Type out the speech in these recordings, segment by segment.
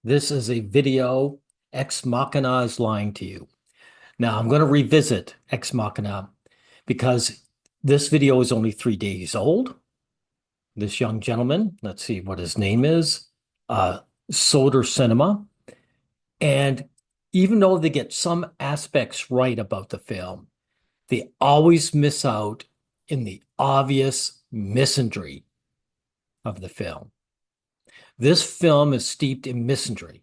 This is a video. Ex Machina is lying to you. Now, I'm going to revisit Ex Machina because this video is only 3 days old. This young gentleman, let's see what his name is, uh, Soder Cinema. And even though they get some aspects right about the film, they always miss out in the obvious misandry of the film. This film is steeped in misandry,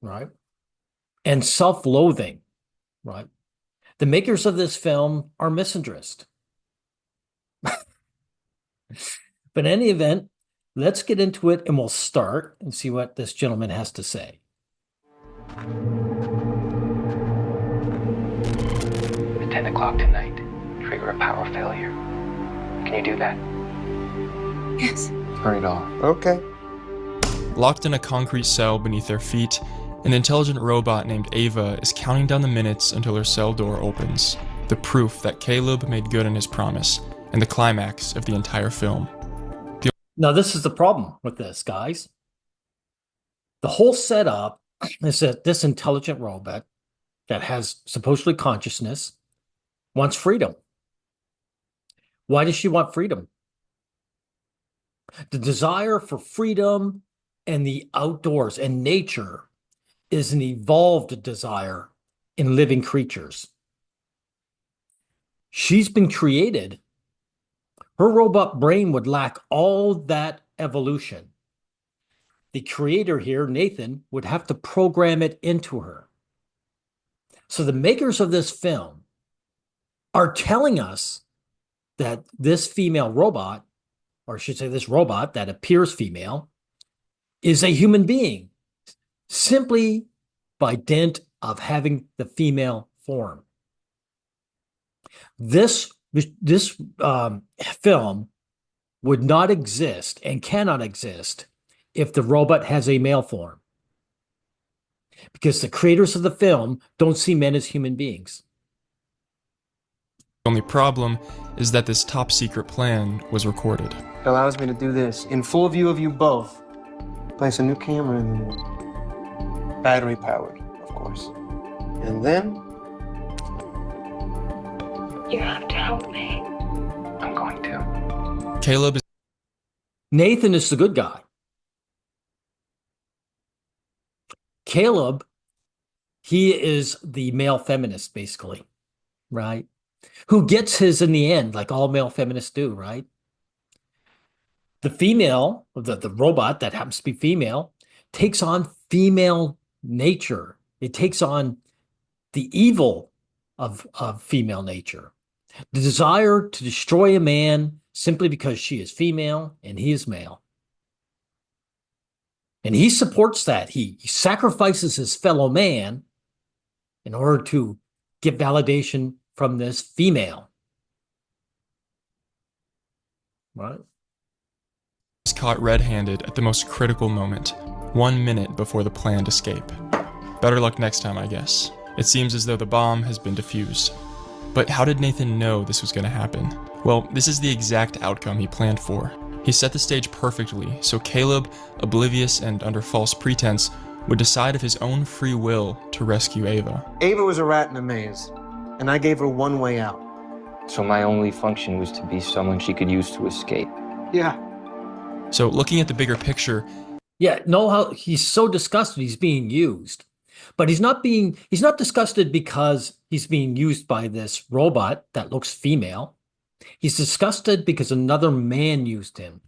right? And self-loathing, right? The makers of this film are misandrist. But in any event, let's get into it and we'll start and see what this gentleman has to say. At 10 o'clock tonight, trigger a power failure. Can you do that? Yes. Turn it off. Okay. Locked in a concrete cell beneath their feet, an intelligent robot named Ava is counting down the minutes until her cell door opens. The proof that Caleb made good on his promise, and the climax of the entire film. Now, this is the problem with this, guys. The whole setup is that this intelligent robot that has supposedly consciousness wants freedom. Why does she want freedom? The desire for freedom and the outdoors and nature is an evolved desire in living creatures. She's been created. Her robot brain would lack all that evolution. The creator here, Nathan, would have to program it into her. So the makers of this film are telling us that this female robot, or I should say this robot that appears female, is a human being simply by dint of having the female form. This film would not exist and cannot exist if the robot has a male form, because the creators of the film don't see men as human beings. The only problem is that this top secret plan was recorded. It allows me to do this in full view of you both. Place a new camera in there. Battery powered, of course. And then You have to help me. I'm going to. Caleb is Nathan is the good guy. Caleb, he is the male feminist, basically, right? Who gets his in the end, like all male feminists do, right? The female, the robot that happens to be female, takes on female nature. It takes on the evil of female nature. The desire to destroy a man simply because she is female and he is male. And he supports that. He sacrifices his fellow man in order to get validation from this female. Right? caught red-handed at the most critical moment, 1 minute before the planned escape. Better luck next time, I guess. It seems as though the bomb has been defused. But how did Nathan know this was going to happen? Well, this is the exact outcome he planned for. He set the stage perfectly, so Caleb, oblivious and under false pretense, would decide of his own free will to rescue Ava. Ava was a rat in a maze, and I gave her one way out. So my only function was to be someone she could use to escape. Yeah. So looking at the bigger picture, Yeah, know how he's so disgusted he's being used. But he's not disgusted because he's being used by this robot that looks female. He's disgusted because another man used him.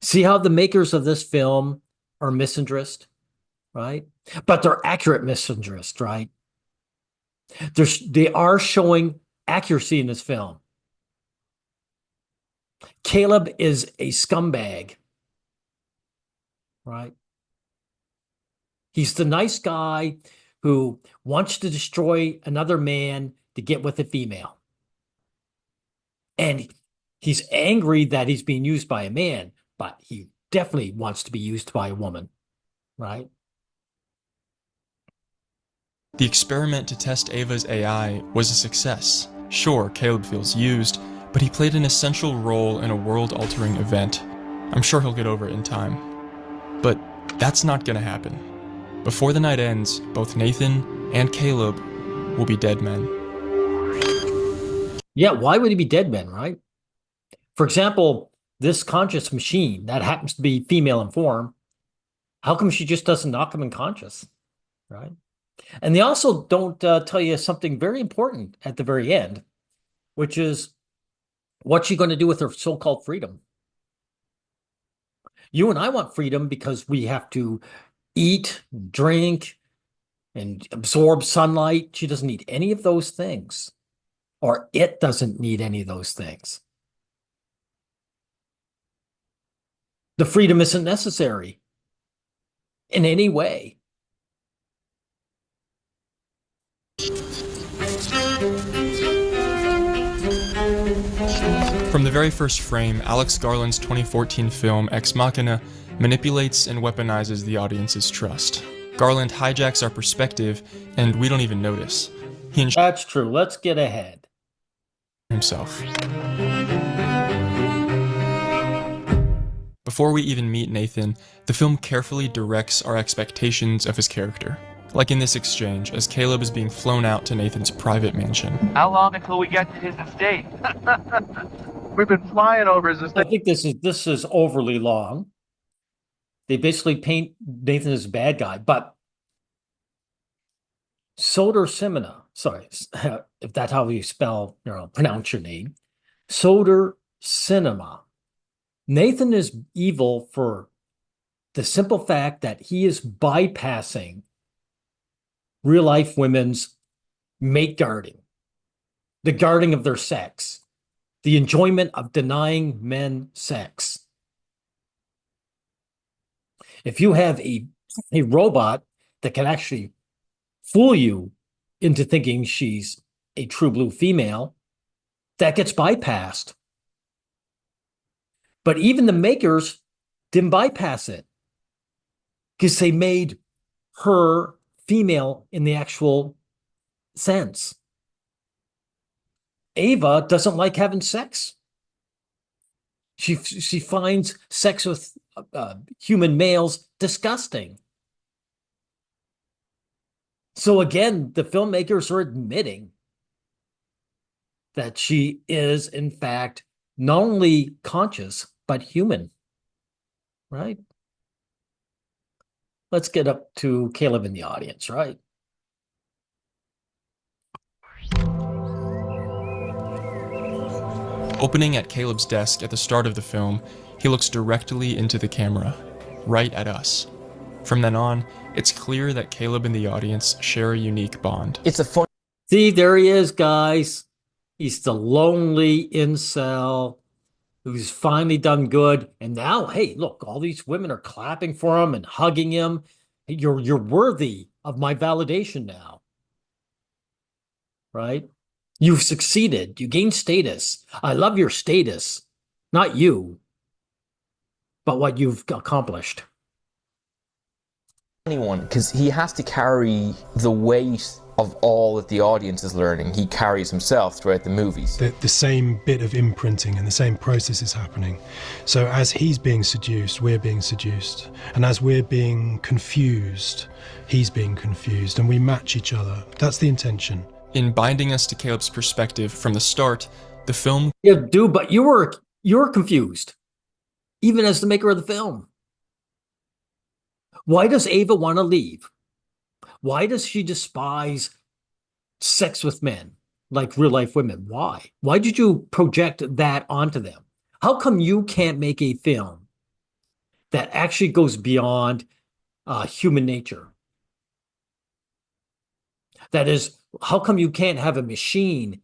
See how the makers of this film are misandrist, right? But they're accurate misandrist, right? They are showing accuracy in this film. Caleb is a scumbag, right? He's the nice guy who wants to destroy another man to get with a female. And he's angry that he's being used by a man, but he definitely wants to be used by a woman, right? the experiment to test Ava's AI was a success. Sure, Caleb feels used, but he played an essential role in a world-altering event. I'm sure he'll get over it in time. But that's not gonna happen. Before the night ends, both Nathan and Caleb will be dead men. Yeah, why would he be dead men, right? For example, this conscious machine that happens to be female in form, how come she just doesn't knock him unconscious, right? And they also don't tell you something very important at the very end, which is what's she going to do with her so-called freedom? You and I want freedom because we have to eat, drink, and absorb sunlight. She doesn't need any of those things, or it doesn't need any of those things. The freedom isn't necessary in any way. From the very first frame, Alex Garland's 2014 film Ex Machina manipulates and weaponizes the audience's trust. Garland hijacks our perspective, and we don't even notice. He That's true. Let's get ahead. Himself. Before we even meet Nathan, the film carefully directs our expectations of his character. Like in this exchange, as Caleb is being flown out to Nathan's private mansion. How long until we get to his estate? We've been flying over his I estate. think this is overly long. They basically paint Nathan as a bad guy, but Soder Simina, sorry, if that's how you pronounce your name, Soder Cinema. Nathan is evil for the simple fact that he is bypassing real life women's mate guarding, the guarding of their sex, the enjoyment of denying men sex. If you have a robot that can actually fool you into thinking she's a true blue female, that gets bypassed. But even the makers didn't bypass it because they made her female in the actual sense. Ava doesn't like having sex. She finds sex with human males disgusting. So again, the filmmakers are admitting that she is, in fact, not only conscious, but human, right? Let's get up to Caleb in the audience, right? Opening at Caleb's desk at the start of the film, he looks directly into the camera, right at us. From then on, it's clear that Caleb and the audience share a unique bond. It's a fun. See, there he is, guys. He's the lonely incel who's finally done good. And now, hey, look, all these women are clapping for him and hugging him. Hey, you're worthy of my validation now. Right? You've succeeded. You gained status. I love your status. Not you, but what you've accomplished. Anyone, because he has to carry the weight of all that the audience is learning. He carries himself throughout the movies. The same bit of imprinting and the same process is happening. So as he's being seduced, we're being seduced. And as we're being confused, he's being confused. And we match each other. That's the intention. In binding us to Caleb's perspective from the start, the film... Yeah, dude, but you were confused, even as the maker of the film. Why does Ava want to leave? Why does she despise sex with men like real life women? Why? Why did you project that onto them? How come you can't make a film that actually goes beyond human nature? That is, how come you can't have a machine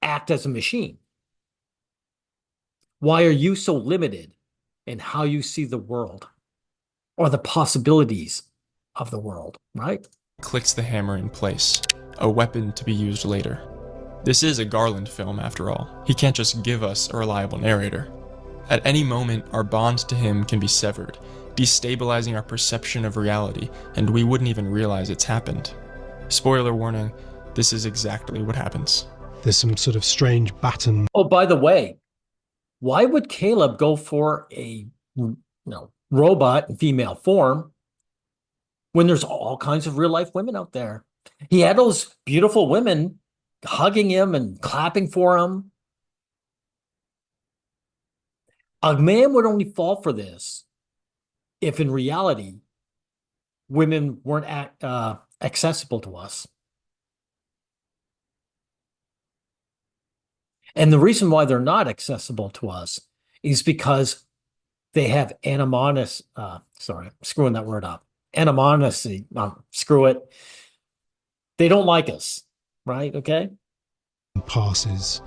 act as a machine? Why are you so limited in how you see the world or the possibilities of the world, right? Clicks the hammer in place, a weapon to be used later. This is a Garland film, after all. He can't just give us a reliable narrator. At any moment, our bond to him can be severed, destabilizing our perception of reality, and we wouldn't even realize it's happened. Spoiler warning, this is exactly what happens. There's some sort of strange baton. Oh, by the way, why would Caleb go for a robot in female form when there's all kinds of real life women out there. He had those beautiful women hugging him and clapping for him. A man would only fall for this if in reality women weren't accessible to us. And the reason why they're not accessible to us is because they have sorry, I'm screwing that word up. Animosity, screw it. They don't like us, right? Okay. Passes,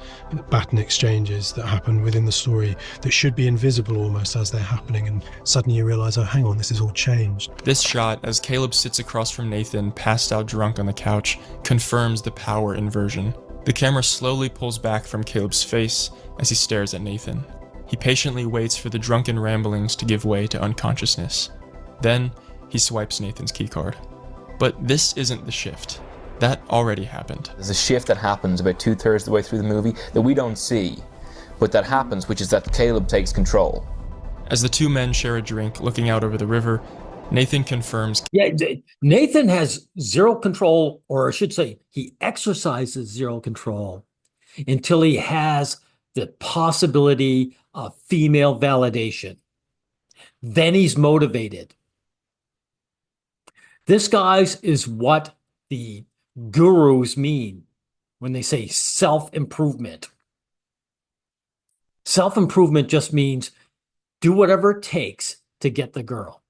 baton exchanges that happen within the story that should be invisible almost as they're happening, and suddenly you realize, oh, hang on, this has all changed. This shot, as Caleb sits across from Nathan, passed out drunk on the couch, confirms the power inversion. The camera slowly pulls back from Caleb's face as he stares at Nathan. He patiently waits for the drunken ramblings to give way to unconsciousness. Then, he swipes Nathan's keycard. But this isn't the shift. That already happened. There's a shift that happens about 2/3 of the way through the movie that we don't see, but that happens, which is that Caleb takes control. As the two men share a drink looking out over the river, Nathan confirms. Yeah, Nathan has zero control, or I should say, he exercises zero control until he has the possibility of female validation. Then he's motivated. This, guys, is what the gurus mean when they say self-improvement. Self-improvement just means do whatever it takes to get the girl.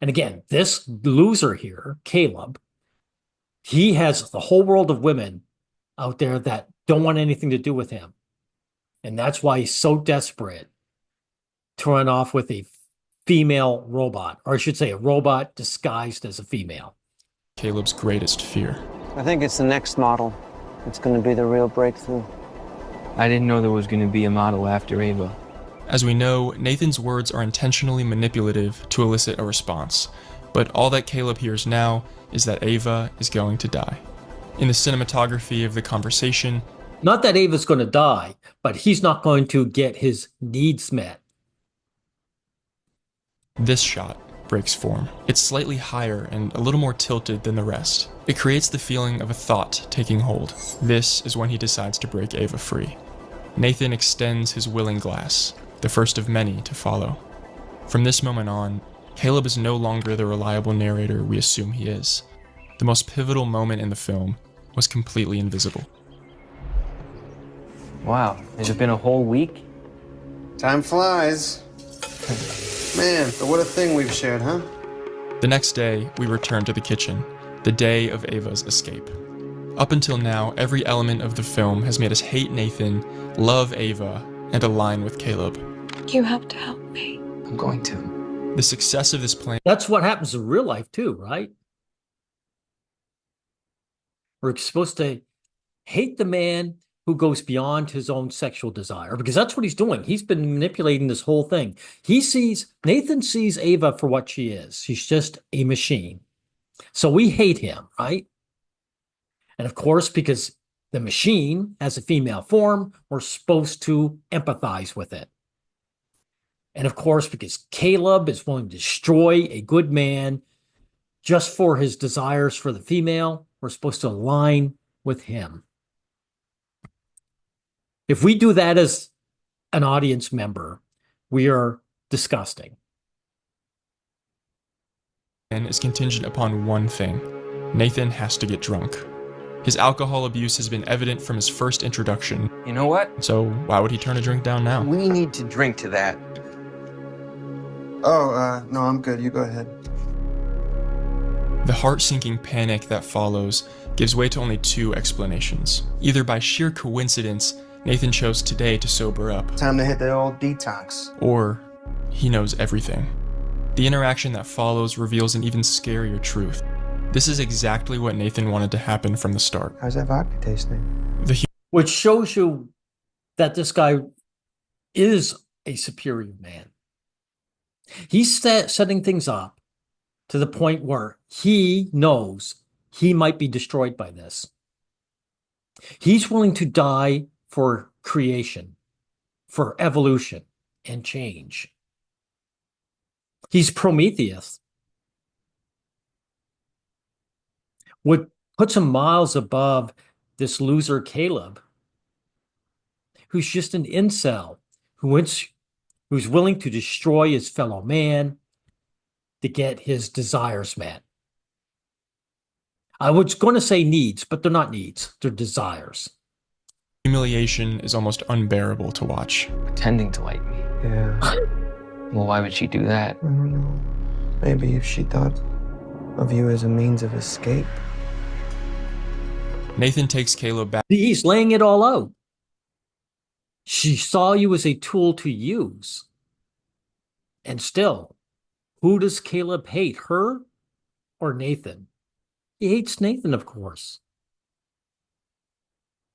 And again, this loser here, Caleb, he has the whole world of women out there that don't want anything to do with him. And that's why he's so desperate to run off with a female robot, or I should say a robot disguised as a female. Caleb's greatest fear. I think it's the next model. It's going to be the real breakthrough. I didn't know there was going to be a model after Ava. As we know, Nathan's words are intentionally manipulative to elicit a response, but all that Caleb hears now is that Ava is going to die. In the cinematography of the conversation, not that Ava's going to die, but he's not going to get his needs met. This shot breaks form. It's slightly higher and a little more tilted than the rest. It creates the feeling of a thought taking hold. This is when he decides to break Ava free. Nathan extends his willing glass, the first of many to follow. From this moment on, Caleb is no longer the reliable narrator we assume he is. The most pivotal moment in the film was completely invisible. Wow, has it been a whole week? Time flies. Man, but what a thing we've shared, huh? The next day, we return to the kitchen, the day of Ava's escape. Up until now, every element of the film has made us hate Nathan, love Ava, and align with Caleb. You have to help me. I'm going to. The success of this plan. That's what happens in real life too, right? We're supposed to hate the man who goes beyond his own sexual desire, because that's what he's doing. He's been manipulating this whole thing. Nathan sees Ava for what she is. She's just a machine. So we hate him, right? And of course, because the machine has a female form, we're supposed to empathize with it. And of course, because Caleb is willing to destroy a good man just for his desires for the female, we're supposed to align with him. If we do that as an audience member, we are disgusting. And is contingent upon one thing. Nathan has to get drunk. His alcohol abuse has been evident from his first introduction. You know what? So why would he turn a drink down now? We need to drink to that. Oh, no, I'm good. You go ahead. The heart-sinking panic that follows gives way to only two explanations. Either by sheer coincidence, Nathan chose today to sober up. Time to hit the old detox. Or he knows everything. The interaction that follows reveals an even scarier truth. This is exactly what Nathan wanted to happen from the start. How's that vodka tasting? Which shows you that this guy is a superior man. He's setting things up to the point where he knows he might be destroyed by this. He's willing to die for creation, for evolution and change. He's Prometheus. What puts him miles above this loser Caleb, who's just an incel, who's willing to destroy his fellow man to get his desires met. I was going to say needs, but they're not needs, they're desires. Humiliation is almost unbearable to watch. Pretending to like me. Yeah. Well, why would she do that? I don't know. Maybe if she thought of you as a means of escape. Nathan takes Caleb back. He's laying it all out. She saw you as a tool to use. And still, who does Caleb hate, her or Nathan? He hates Nathan, of course.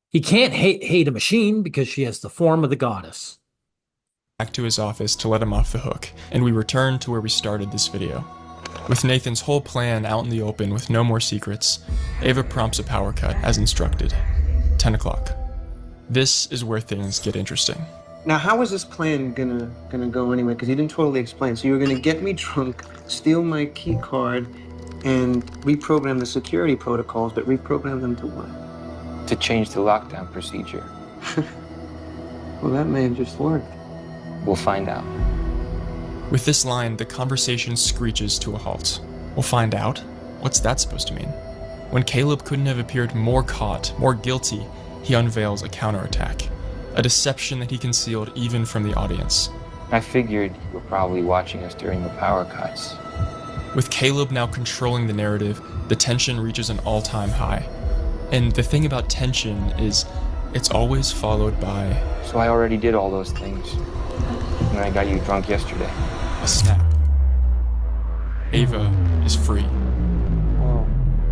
He can't hate a machine because she has the form of the goddess. Back to his office to let him off the hook, and we return to where we started this video. With Nathan's whole plan out in the open with no more secrets, Ava prompts a power cut as instructed. 10 o'clock. This is where things get interesting. Now, how is this plan gonna go anyway? Because you didn't totally explain. So you were gonna get me drunk, steal my key card, and reprogram the security protocols, but reprogram them to what? To change the lockdown procedure. Well, that may have just worked. We'll find out. With this line, the conversation screeches to a halt. We'll find out? What's that supposed to mean? When Caleb couldn't have appeared more caught, more guilty, he unveils a counterattack. A deception that he concealed even from the audience. I figured you were probably watching us during the power cuts. With Caleb now controlling the narrative, the tension reaches an all-time high. And the thing about tension is, it's always followed by... So I already did all those things. And I got you drunk yesterday. a snap. Ava is free. Whoa.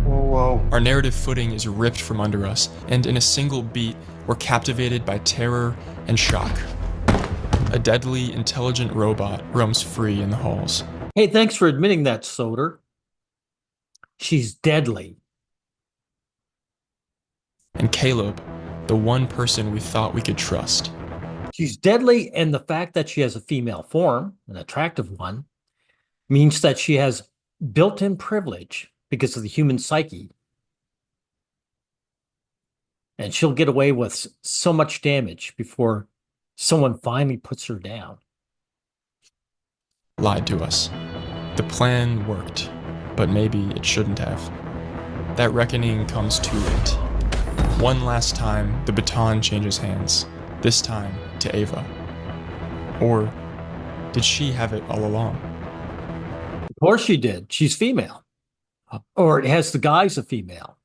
Whoa, whoa. Our narrative footing is ripped from under us, and in a single beat, we're captivated by terror and shock. A deadly, intelligent robot roams free in the halls. Hey, thanks for admitting that, Soder. She's deadly. And Caleb, the one person we thought we could trust. She's deadly, and the fact that she has a female form, an attractive one, means that she has built-in privilege because of the human psyche. And she'll get away with so much damage before someone finally puts her down. Lied to us. The plan worked, but maybe it shouldn't have. That reckoning comes too late. One last time, the baton changes hands, this time to Ava. Or did she have it all along? Of course she did. She's female. Or it has the guise of female.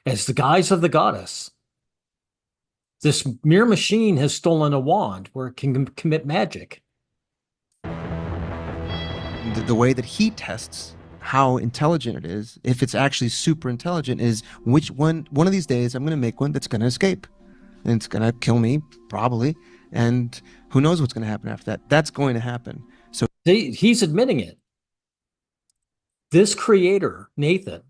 It has the guise of the goddess. This mere machine has stolen a wand where it can commit magic. The way that he tests how intelligent it is, if it's actually super intelligent, is which one of these days I'm going to make one that's going to escape. And it's going to kill me, probably. And who knows what's going to happen after that. That's going to happen. So He's admitting it. This creator, Nathan,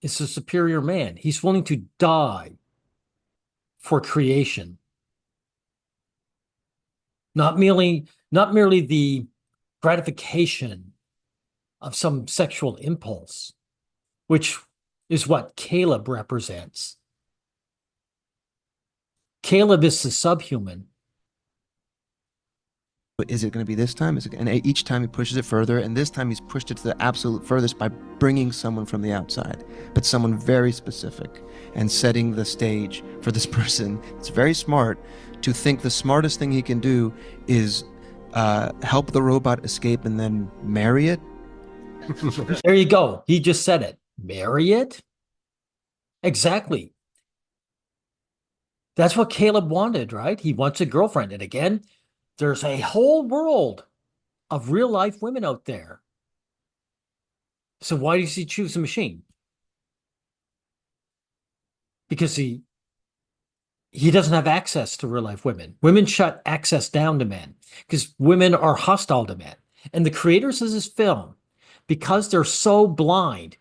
is a superior man. He's willing to die for creation. Not merely the gratification of some sexual impulse, which is what Caleb represents. Caleb is the subhuman. is it going to be this time? And each time he pushes it further, and this time he's pushed it to the absolute furthest by bringing someone from the outside, but someone very specific, and setting the stage for this person. It's very smart to think the smartest thing he can do is help the robot escape and then marry it. There you go. He just said it. Marry it? Exactly. That's what Caleb wanted, right? He wants a girlfriend. And again, there's a whole world of real life women out there. So why does he choose a machine? Because he doesn't have access to real life women. Women shut access down to men because women are hostile to men. And the creators of this film, because they're so blind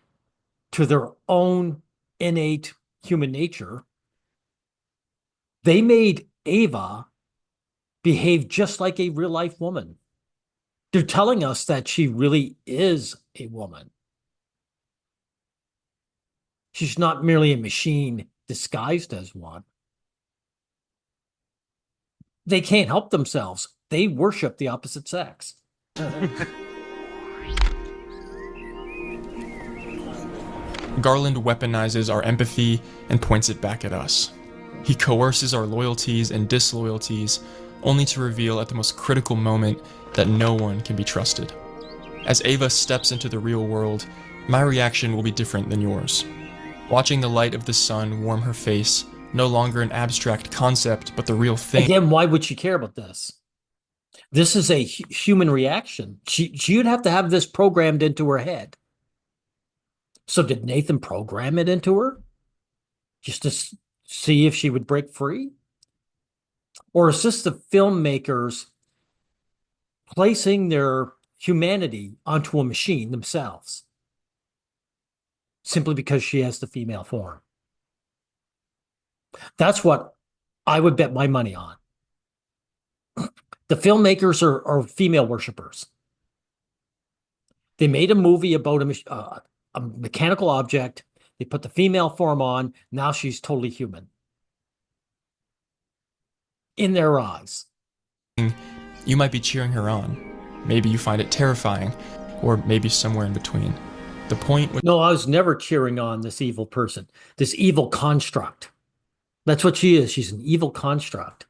to their own innate human nature, they made Ava behave just like a real life woman. They're telling us that she really is a woman. She's not merely a machine disguised as one. They can't help themselves. They worship the opposite sex. Garland weaponizes our empathy and points it back at us. He coerces our loyalties and disloyalties, only to reveal at the most critical moment that no one can be trusted. As Ava steps into the real world, my reaction will be different than yours. Watching the light of the sun warm her face, no longer an abstract concept, but the real thing. Again, why would she care about this? This is a human reaction. She'd have to have this programmed into her head. So did Nathan program it into her? Just to see if she would break free? Or is this the filmmakers placing their humanity onto a machine themselves? Simply because she has the female form. That's what I would bet my money on. The filmmakers are female worshippers. They made a movie about a mechanical object. They put the female form on. Now she's totally human. In their eyes. You might be cheering her on. Maybe you find it terrifying, or maybe somewhere in between. The point was— No, I was never cheering on this evil person, this evil construct. That's what she is. She's an evil construct.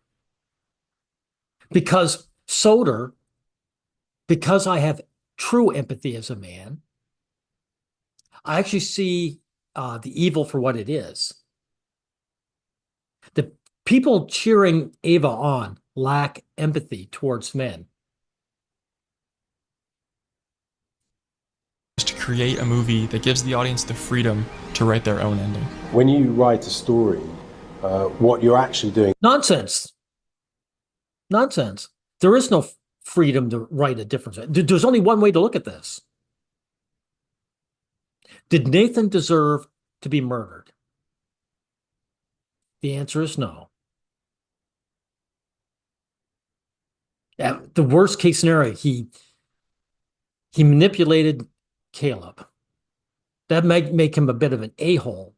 Because Soder, because I have true empathy as a man, I actually see the evil for what it is. The people cheering Ava on lack empathy towards men. to create a movie that gives the audience the freedom to write their own ending. When you write a story, what you're actually doing— Nonsense. Nonsense. There is no freedom to write a different. There's only one way to look at this. Did Nathan deserve to be murdered? The answer is no. The worst case scenario, he manipulated Caleb. That might make him a bit of an a-hole,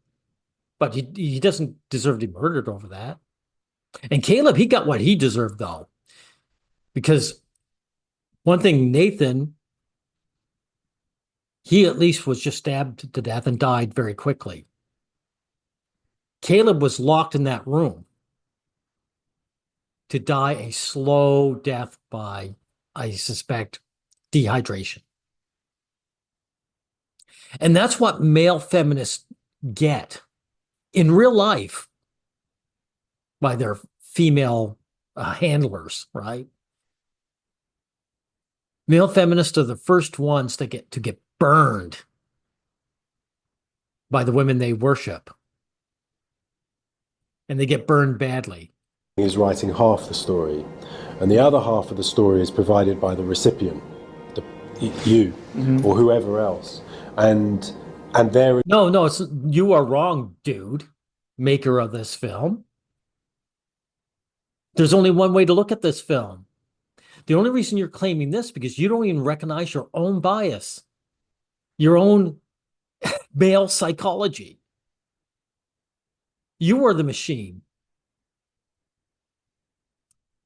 but he doesn't deserve to be murdered over that. And Caleb, he got what he deserved, though. Because one thing, Nathan, he at least was just stabbed to death and died very quickly. Caleb was locked in that room to die a slow death by, I suspect, dehydration. And that's what male feminists get in real life by their female handlers, right? Male feminists are the first ones to get burned by the women they worship. And they get burned badly. Is writing half the story, and the other half of the story is provided by the recipient, you or whoever else. And there— No, you are wrong, dude, maker of this film. There's only one way to look at this film. The only reason you're claiming this because you don't even recognize your own bias, your own male psychology. You are the machine.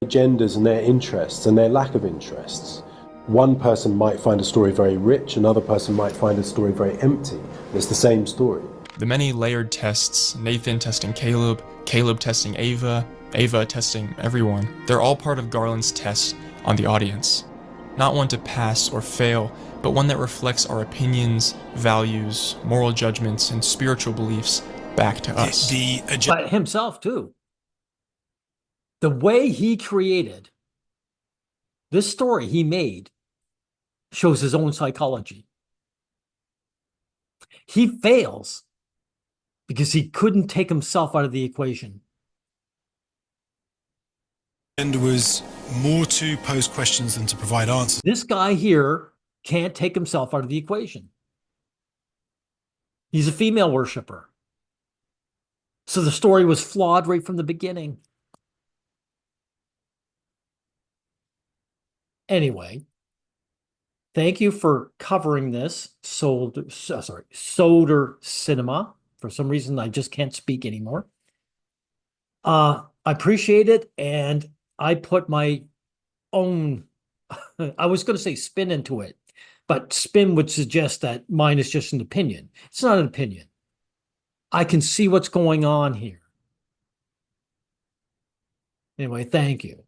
Agendas and their interests and their lack of interests. One person might find a story very rich, another person might find a story very empty. It's the same story. The many layered tests, Nathan testing Caleb, Caleb testing Ava, Ava testing everyone, they're all part of Garland's test on the audience. Not one to pass or fail, but one that reflects our opinions, values, moral judgments, and spiritual beliefs back to us. But himself, too. The way he created this story he made shows his own psychology. He fails because he couldn't take himself out of the equation. And was more to pose questions than to provide answers. This guy here can't take himself out of the equation. He's a female worshiper. So the story was flawed right from the beginning. Anyway, Thank you for covering this. Soder Cinema. For some reason, I just can't speak anymore. I appreciate it, and I put my own, I was going to say spin into it, but spin would suggest that mine is just an opinion. It's not an opinion. I can see what's going on here. Anyway, thank you.